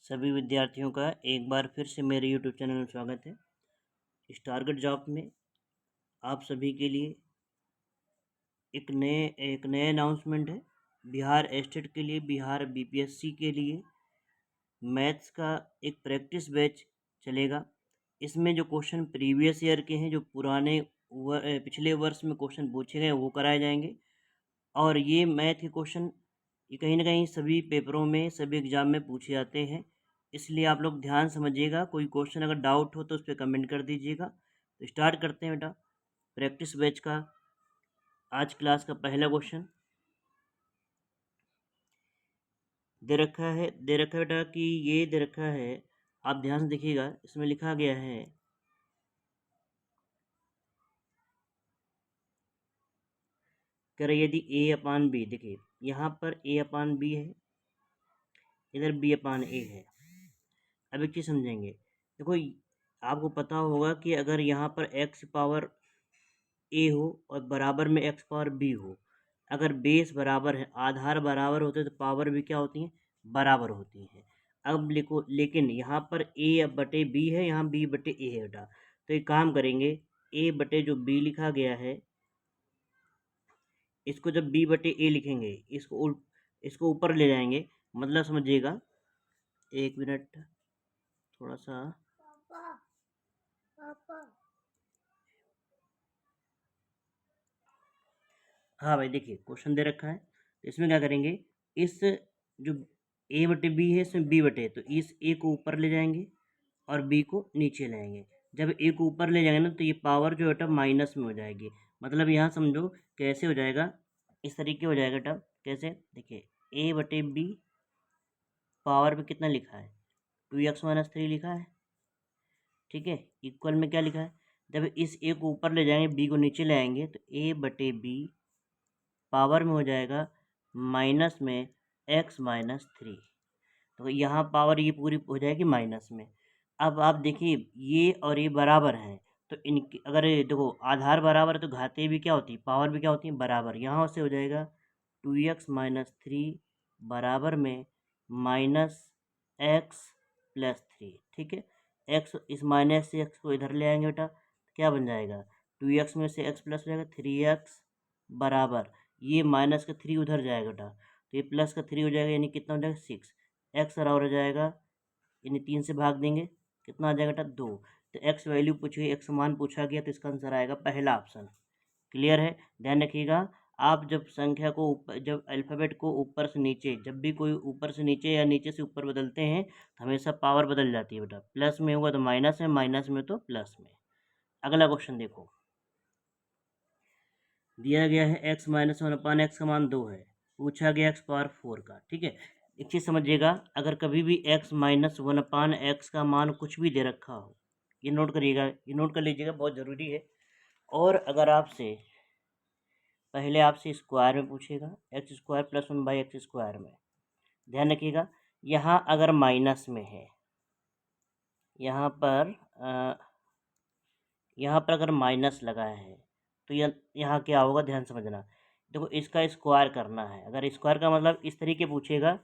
सभी विद्यार्थियों का एक बार फिर से मेरे यूट्यूब चैनल में स्वागत है। इस टारगेट जॉब में आप सभी के लिए एक नए अनाउंसमेंट है। बिहार स्टेट के लिए, बिहार बीपीएससी के लिए मैथ्स का एक प्रैक्टिस बैच चलेगा। इसमें जो क्वेश्चन प्रीवियस ईयर के हैं, जो पुराने पिछले वर्ष में क्वेश्चन पूछे गए वो कराए जाएंगे। और ये मैथ के क्वेश्चन ये कहीं ना कहीं सभी पेपरों में, सभी एग्ज़ाम में पूछे जाते हैं, इसलिए आप लोग ध्यान समझिएगा। कोई क्वेश्चन अगर डाउट हो तो उस पर कमेंट कर दीजिएगा। तो स्टार्ट करते हैं बेटा प्रैक्टिस बैच का। आज क्लास का पहला क्वेश्चन दे रखा है बेटा कि ये दे रखा है, आप ध्यान से देखिएगा। इसमें लिखा गया है कर यदि a अपान बी, देखिए यहाँ पर a अपान बी है, इधर b अपान ए है। अब एक चीज़ समझेंगे, देखो आपको पता होगा कि अगर यहाँ पर x पावर ए हो और बराबर में x पावर बी हो, अगर बेस बराबर है, आधार बराबर होते तो पावर भी क्या होती हैं, बराबर होती हैं। अब लिखो, लेकिन यहाँ पर a बटे बी है, यहाँ b बटे ए है बेटा। तो एक काम करेंगे, a बटे जो b लिखा गया है, इसको जब b बटे ए लिखेंगे, इसको ऊपर ले जाएंगे। मतलब समझिएगा, एक मिनट थोड़ा सा। हाँ भाई, देखिए क्वेश्चन दे रखा है, तो इसमें क्या करेंगे, इस जो a बटे बी है, इसमें b बटे, तो इस a को ऊपर ले जाएंगे और b को नीचे लाएंगे। जब a को ऊपर ले जाएंगे ना, तो ये पावर जो बेटा माइनस में हो जाएगी। मतलब यहाँ समझो कैसे हो जाएगा, इस तरीके हो जाएगा बेटा। कैसे, देखिए a बटे बी पावर में कितना लिखा है, 2x-3 लिखा है, ठीक है। इक्वल में क्या लिखा है, जब इस a को ऊपर ले जाएंगे, b को नीचे ले आएंगे, तो a बटे बी पावर में हो जाएगा माइनस में x-3। तो यहाँ पावर ये पूरी हो जाएगी माइनस में। अब आप देखिए, ये और ये बराबर हैं, तो इनकी अगर ये देखो आधार बराबर है तो घाते भी क्या होती है, पावर भी क्या होती है, बराबर। यहाँ से हो जाएगा 2x-3 बराबर में -x+3, ठीक है। x, इस माइनस से x को इधर ले आएंगे बेटा, तो क्या बन जाएगा, 2x में से x प्लस हो जाएगा 3x बराबर, ये माइनस का 3 उधर जाएगा बेटा, तो ये प्लस का 3 हो जाएगा, यानी कितना हो जाएगा 6। एक्स बराबर हो जाएगा, यानी 3 से भाग देंगे, कितना आ जाएगा बेटा 2। तो एक्स वैल्यू पूछी, एक्स मान पूछा गया, तो इसका आंसर आएगा पहला ऑप्शन। क्लियर है, ध्यान रखिएगा। आप जब संख्या को जब अल्फ़ाबेट को ऊपर से नीचे, जब भी कोई ऊपर से नीचे या नीचे से ऊपर बदलते हैं, तो हमेशा पावर बदल जाती है बेटा। प्लस में होगा तो माइनस में, माइनस में तो प्लस में। अगला क्वेश्चन देखो, दिया गया है x-1/x का मान 2 है, पूछा गया x पावर 4 का, ठीक है। एक चीज़ समझिएगा, अगर कभी भी x-1/x का मान कुछ भी दे रखा हो, ये नोट करिएगा, ये नोट कर लीजिएगा, बहुत ज़रूरी है। और अगर आपसे पहले आपसे स्क्वायर में पूछेगा, x² + 1/x² में, ध्यान रखिएगा। यहाँ अगर माइनस में है, यहाँ पर अगर माइनस लगाया है, तो यहाँ क्या होगा, ध्यान समझना। देखो इसका स्क्वायर करना है, अगर स्क्वायर का मतलब इस तरीके पूछेगा,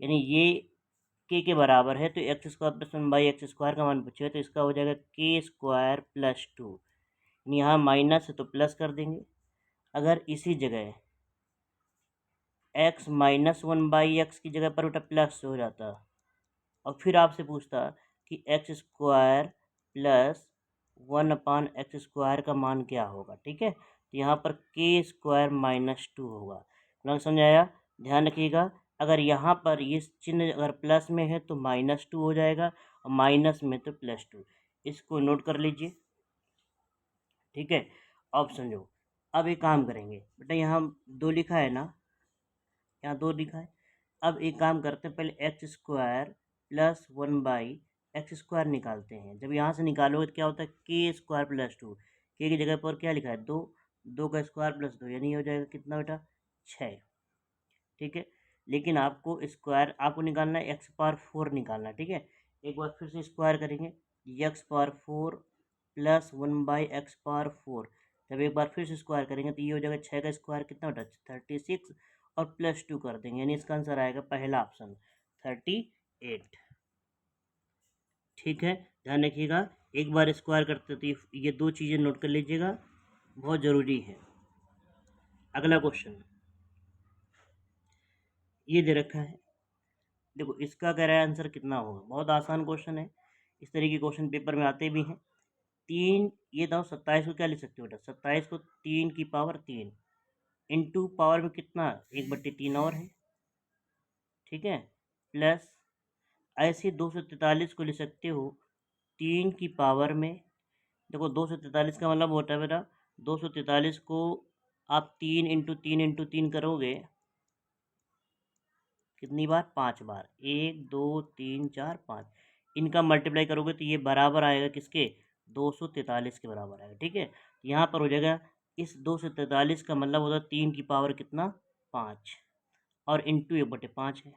यानी ये के बराबर है, तो x² + 1/x² का मान पूछेगा, तो इसका हो जाएगा k² + 2। यहाँ माइनस है तो प्लस कर देंगे। अगर इसी जगह x -1/x की जगह पर बेटा प्लस हो जाता, और फिर आपसे पूछता कि x² + 1/x² का मान क्या होगा, ठीक है। तो यहाँ पर k² - 2 होगा। मतलब समझ आया, ध्यान रखिएगा। अगर यहाँ पर ये चिन्ह अगर प्लस में है तो -2 हो जाएगा, और माइनस में तो +2। इसको नोट कर लीजिए, ठीक है। ऑप्शन जो, अब एक काम करेंगे बेटा, यहाँ 2 लिखा है ना, यहाँ 2 लिखा है। अब एक काम करते हैं, पहले x² + 1/x² निकालते हैं। जब यहाँ से निकालोगे तो क्या होता है, k² + 2, के की जगह पर क्या लिखा है 2, 2 का स्क्वायर + 2, यानी हो जाएगा कितना बेटा 6, ठीक है। लेकिन आपको स्क्वायर आपको निकालना है, x पावर 4 निकालना है, ठीक है। एक बार फिर से स्क्वायर करेंगे, x पावर 4 + 1/x²। जब एक बार फिर से स्क्वायर करेंगे तो ये हो जाएगा 6 का स्क्वायर कितना बेटा 36, और +2 कर देंगे, यानी इसका आंसर आएगा पहला ऑप्शन 38। ठीक है, ध्यान रखिएगा, एक बार स्क्वायर करते तो ये दो चीज़ें नोट कर लीजिएगा, बहुत ज़रूरी है। अगला क्वेश्चन ये दे रखा है, देखो इसका कह रहा है आंसर कितना होगा। बहुत आसान क्वेश्चन है, इस तरह के क्वेश्चन पेपर में आते भी हैं। 3, ये बताओ 27 को क्या लिख सकते हो बेटा, 27 को 3 की पावर 3 इंटू पावर में कितना 1/3 और है, ठीक है, प्लस ऐसे 243 को लिख सकते हो 3 की पावर में, देखो 243 का मतलब होता है बेटा 243 को आप 3 इंटू 3 करोगे कितनी बार, 5 बार, 1 2 3 4 5, इनका मल्टीप्लाई करोगे तो ये बराबर आएगा किसके, 243 के बराबर आएगा। ठीक है, यहाँ पर हो जाएगा इस 243 का मतलब होता है 3 की पावर कितना 5 और इंटू 1/5 है।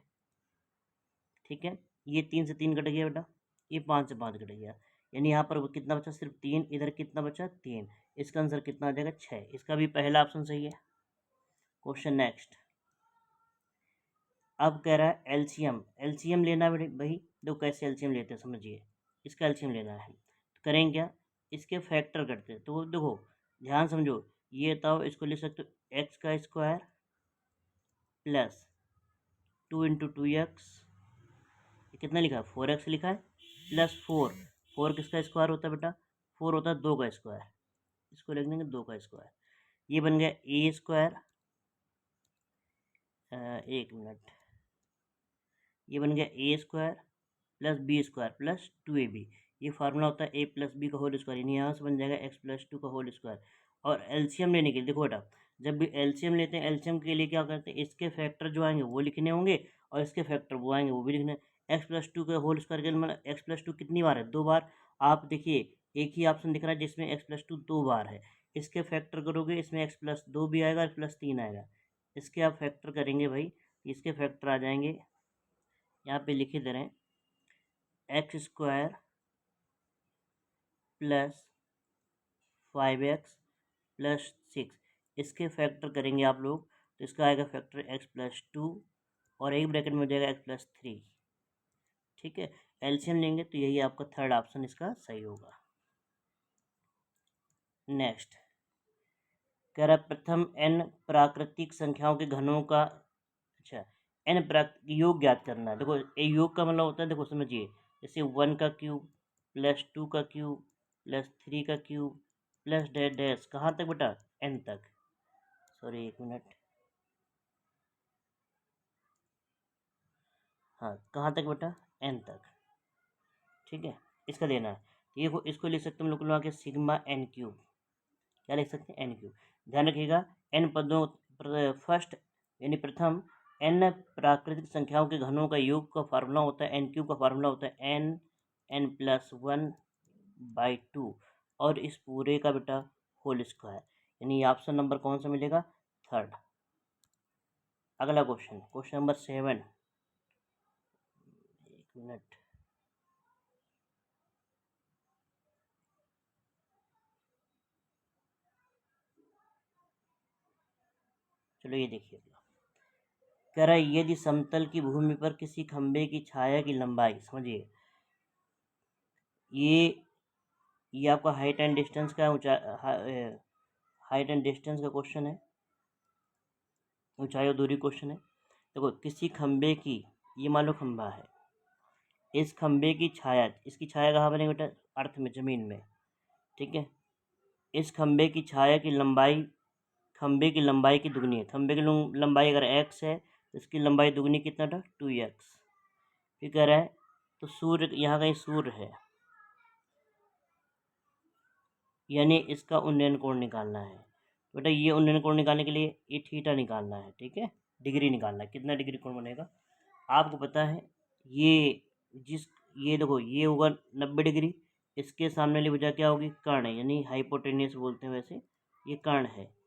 ठीक है, ये 3 से 3 कट गया बेटा, ये 5 से 5 कट गया, यानी यहाँ पर कितना बचा, सिर्फ 3, इधर कितना बचा 3, इसका आंसर कितना आ जाएगा 6। इसका भी पहला ऑप्शन सही है। क्वेश्चन नेक्स्ट, अब कह रहा है एलसीएम, एलसीएम लेना है भाई, देखो कैसे एलसीएम लेते हैं समझिए, इसका एलसीएम लेना है तो करेंगे क्या, इसके फैक्टर करते हैं, तो देखो ध्यान समझो, ये बताओ इसको ले सकते हो एक्स का स्क्वायर प्लस 2 × 2x, कितना लिखा है 4x लिखा है, प्लस 4 किसका स्क्वायर होता है बेटा, 4 होता है 2 का स्क्वायर, इसको लिख देंगे 2 का स्क्वायर, ये बन गया ए स्क्वायर, एक मिनट, ये बन गया A square plus B square plus 2ab, ये फार्मूला होता है ए प्लस बी का होल स्क्वायर, यानी यहाँ से बन जाएगा एक्स प्लस 2 का होल स्क्वायर। और एलसीएम लेने के लिए देखो बेटा, जब भी एलसीएम लेते हैं एलसीएम के लिए क्या करते हैं, इसके फैक्टर जो आएंगे वो लिखने होंगे और इसके फैक्टर वो आएंगे वो भी लिखने। एक्स प्लस 2 का होल स्क्वायर के मतलब एक्स प्लस 2 कितनी बार है, 2 बार। आप देखिए एक ही ऑप्शन दिख रहा है जिसमें एक्स प्लस 2 2 बार है, इसके फैक्टर करोगे इसमें एक्स प्लस 2 भी आएगा और प्लस 3 आएगा, इसके आप फैक्टर करेंगे भाई, इसके फैक्टर आ जाएंगे, यहाँ पे लिखे दे रहे हैं x square plus 5x plus 6, इसके फैक्टर करेंगे आप लोग तो इसका आएगा फैक्टर एक्स प्लस 2 और एक ब्रैकेट में हो जाएगा एक्स प्लस 3। ठीक है, एलसीएम लेंगे तो यही आपका थर्ड ऑप्शन इसका सही होगा। नेक्स्ट कह रहा है प्रथम n प्राकृतिक संख्याओं के घनों का, अच्छा n योग ज्ञात करना है। देखो ये योग का मतलब होता है, देखो समझिए, जैसे 1 का क्यूब प्लस 2 का क्यूब प्लस 3 का क्यूब प्लस डैश डैश, कहाँ तक बेटा n तक, सॉरी एक मिनट, हाँ कहाँ तक बेटा n तक। ठीक है, इसका देना है, ये इसको लिख सकते हैं हम लोग लगा के सिग्मा n क्यूब, क्या लिख सकते हैं n क्यूब। ध्यान रखिएगा n पदों फर्स्ट यानी प्रथम n प्राकृतिक संख्याओं के घनों का योग का फार्मूला होता है n क्यूब का फार्मूला होता है n+1/2 और इस पूरे का बेटा होल स्क्वायर, यानी ऑप्शन नंबर कौन सा मिलेगा, थर्ड। अगला क्वेश्चन, क्वेश्चन नंबर 7, एक मिनट, चलो ये देखिए, कह रहा है यदि समतल की भूमि पर किसी खंबे की छाया की लंबाई, समझिए ये आपका हाइट एंड डिस्टेंस का हाइट एंड डिस्टेंस का क्वेश्चन है, ऊंचाई और दूरी क्वेश्चन है। देखो किसी खंबे की, ये मान लो खंबा है, इस खंबे की छाया, इसकी छाया कहाँ बनेगी बेटा, अर्थ में, जमीन में। ठीक है, इस खंबे की छाया की लंबाई खंबे की लंबाई की दुगनी है, खंबे की लंबाई अगर x है तो इसकी लंबाई दुगनी कितना था 2x। फिर कह रहा है तो सूर्य, यहाँ कहीं सूर्य है, यानी इसका उन्नयन कोण निकालना है। बेटा ये उन्नयन कोण निकालने के लिए ये थीटा निकालना है, ठीक है, डिग्री निकालना है, कितना डिग्री कोण बनेगा आपको पता है। ये ये देखो ये होगा 90 डिग्री, इसके सामने वाली भुजा क्या होगी, कर्ण है, यानी हाइपोटेन्यूस बोलते हैं वैसे, ये कर्ण है,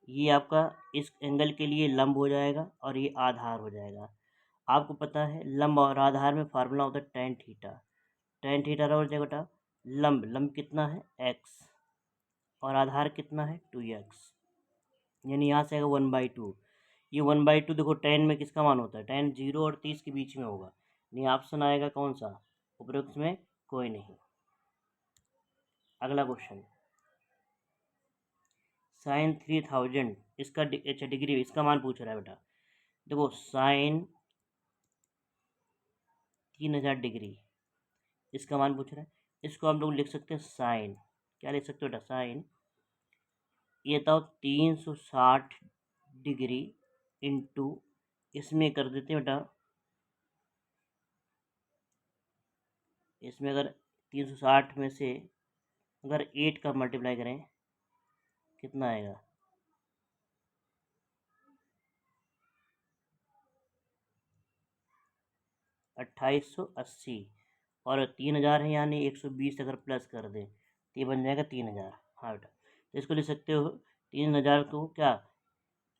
ये आपका इस एंगल के लिए लंब हो जाएगा और ये आधार हो जाएगा। आपको पता है लंब और आधार में फार्मूला होता है tan थीटा, tan थीटा हो जाएगा बेटा लंब, लंब कितना है x और आधार कितना है 2x, यानी यहाँ से आएगा 1/2। ये 1/2 देखो tan में किसका मान होता है, tan 0 और 30 के बीच में होगा, यानी ऑप्शन आएगा कौन सा, उपरोक्त में कोई नहीं। अगला क्वेश्चन, साइन 3000 इसका अच्छा डिग्री, इसका मान पूछ रहा है बेटा। देखो साइन 3000 डिग्री इसका मान पूछ रहा है। इसको हम लोग लिख सकते हैं साइन, क्या लिख सकते हो बेटा, साइन ये था 360 डिग्री इंटू, इसमें कर देते हैं बेटा, इसमें अगर 360 में से अगर 8 का मल्टीप्लाई करें कितना आएगा, 2880, और 3000 है यानी 120 अगर प्लस कर दें तो ये बन जाएगा 3000। हाँ बेटा, तो इसको लिख सकते हो 3000 को क्या,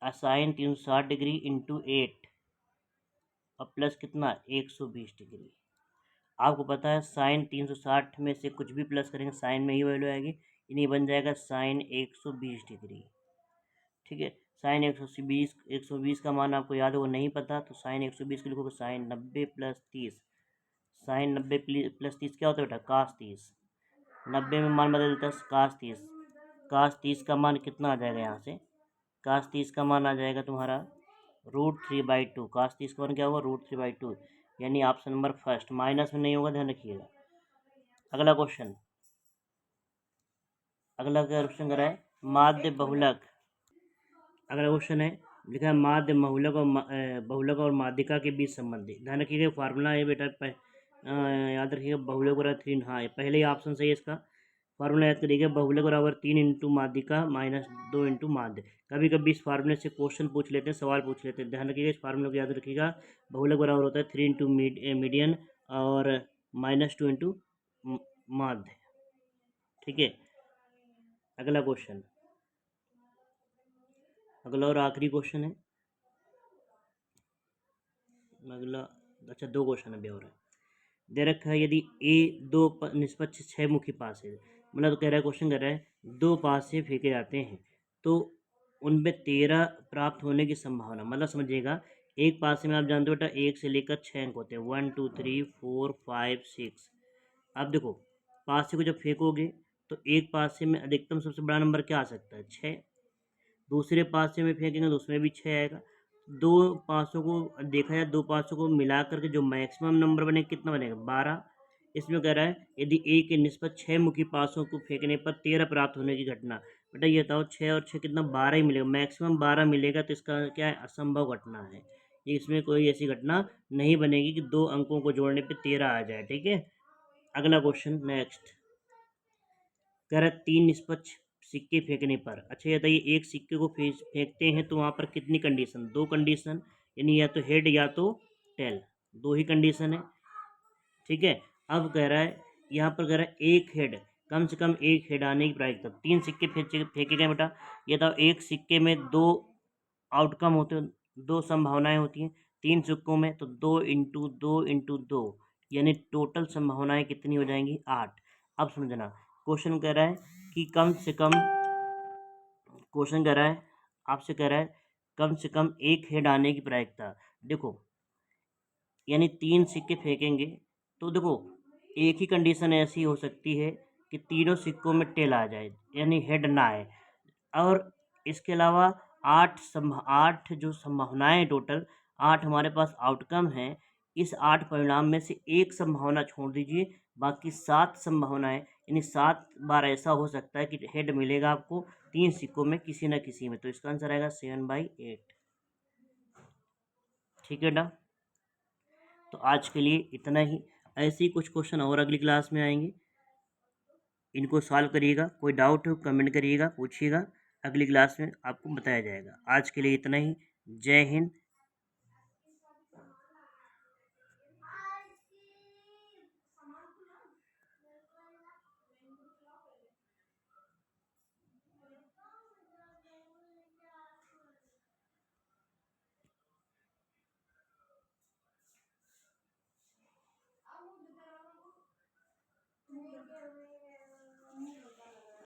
साइन 360 डिग्री इंटू 8 और प्लस कितना 120 डिग्री। आपको पता है साइन 360 में से कुछ भी प्लस करेंगे साइन में ही वैल्यू आएगी, यानी बन जाएगा साइन 120 डिग्री। ठीक है, साइन 120 का मान आपको याद है, वो नहीं पता तो साइन 120 को लिखोगे साइन 90 प्लस 30। साइन 90 प्लस 30 क्या होता है बेटा, कास 30। 90 में मान बदल देता है कास 30। कास 30 का मान कितना आ जाएगा यहाँ से, कास 30 का मान आ जाएगा तुम्हारा √3/2। कास 30 का मान क्या होगा, √3/2, यानी ऑप्शन नंबर फर्स्ट, माइनस में नहीं होगा, ध्यान रखिएगा। अगला क्वेश्चन, अगला क्वेश्चन करा है माध्य बहुलक। अगला क्वेश्चन है लिखा है माध्य बहुलक और बहुलक और माध्यिका के बीच संबंधी। ध्यान रखिएगा फार्मूला है बेटा, याद रखिएगा बहुलक बराबर 3, हाँ ये पहले ही ऑप्शन सही है इसका। फार्मूला याद करिएगा, बहुलक बराबर 3 इंटू माध्यिका माइनस 2 इंटू माध्य। कभी कभी इस फार्मूले से क्वेश्चन पूछ लेते हैं, सवाल पूछ लेते हैं, ध्यान रखिएगा इस फार्मूले को याद रखिएगा। बहुलक बराबर होता है 3 इंटू मीडियन और -2 इंटू माध्य। ठीक है, अगला क्वेश्चन, अगला और आखिरी क्वेश्चन है। अगला अच्छा 2 क्वेश्चन अभी और है। दे रखा है यदि ए 2 निष्पक्ष 6 मुखी पास है, मतलब तो कह रहा है, क्वेश्चन कर रहा है 2 पास से फेंके जाते हैं तो उनमें 13 प्राप्त होने की संभावना, मतलब समझिएगा एक पासे में आप जानते हो बेटा 1 से लेकर 6 अंक होते हैं, 1 2 3 4 5 6। अब देखो पासे को जब फेंकोगे तो एक पासे में अधिकतम सबसे बड़ा नंबर क्या आ सकता है, 6। दूसरे पासे में फेंकेंगे तो उसमें भी 6 आएगा। दो पासों को देखा जाए, दो पासों को मिला करके जो मैक्सिमम नंबर बनेगा कितना बनेगा, 12। इसमें कह रहा है यदि ए के निस्बत 6 मुखी पासों को फेंकने पर 13 प्राप्त होने की घटना। बेटा ये बताओ 6 और 6 कितना, 12 ही मिलेगा, मैक्सिमम 12 मिलेगा, तो इसका क्या है, असंभव घटना है। इसमें कोई ऐसी घटना नहीं बनेगी कि 2 अंकों को जोड़ने पर 13 आ जाए। ठीक है, अगला क्वेश्चन नेक्स्ट, कह रहा है 3 निष्पक्ष सिक्के फेंकने पर। अच्छा ये बताइए एक सिक्के को फेंकते हैं तो वहाँ पर कितनी कंडीशन, 2 कंडीशन, यानी या तो हेड या तो टेल, 2 ही कंडीशन है। ठीक है, अब कह रहा है यहाँ पर कह रहा है एक हेड, कम से कम एक हेड आने की प्रायिकता। 3 सिक्के फेंके गए बेटा, ये तो एक सिक्के में 2 आउटकम होते हैं, 2 संभावनाएं होती हैं। 3 सिक्कों में तो 2 इंटू 2 इंटू 2, यानी टोटल संभावनाएं कितनी हो जाएंगी, 8। अब समझना, क्वेश्चन कह रहा है कि कम से कम, क्वेश्चन कह रहा है आपसे, कह रहा है कम से कम एक हेड आने की प्रायिकता। देखो यानी 3 सिक्के फेंकेंगे तो देखो एक ही कंडीशन ऐसी हो सकती है कि तीनों सिक्कों में टेल आ जाए, यानी हेड ना आए। और इसके अलावा 8 जो संभावनाएं, टोटल 8 हमारे पास आउटकम हैं। इस 8 परिणाम में से एक संभावना छोड़ दीजिए, बाकी 7 संभावनाएं, यानी 7 बार ऐसा हो सकता है कि हेड मिलेगा आपको 3 सिक्कों में किसी न किसी में, तो इसका आंसर आएगा 7/8। ठीक है ना, तो आज के लिए इतना ही। ऐसे ही कुछ क्वेश्चन और अगली क्लास में आएंगे, इनको सॉल्व करिएगा। कोई डाउट हो कमेंट करिएगा, पूछिएगा, अगली क्लास में आपको बताया जाएगा। आज के लिए इतना ही। जय हिंद,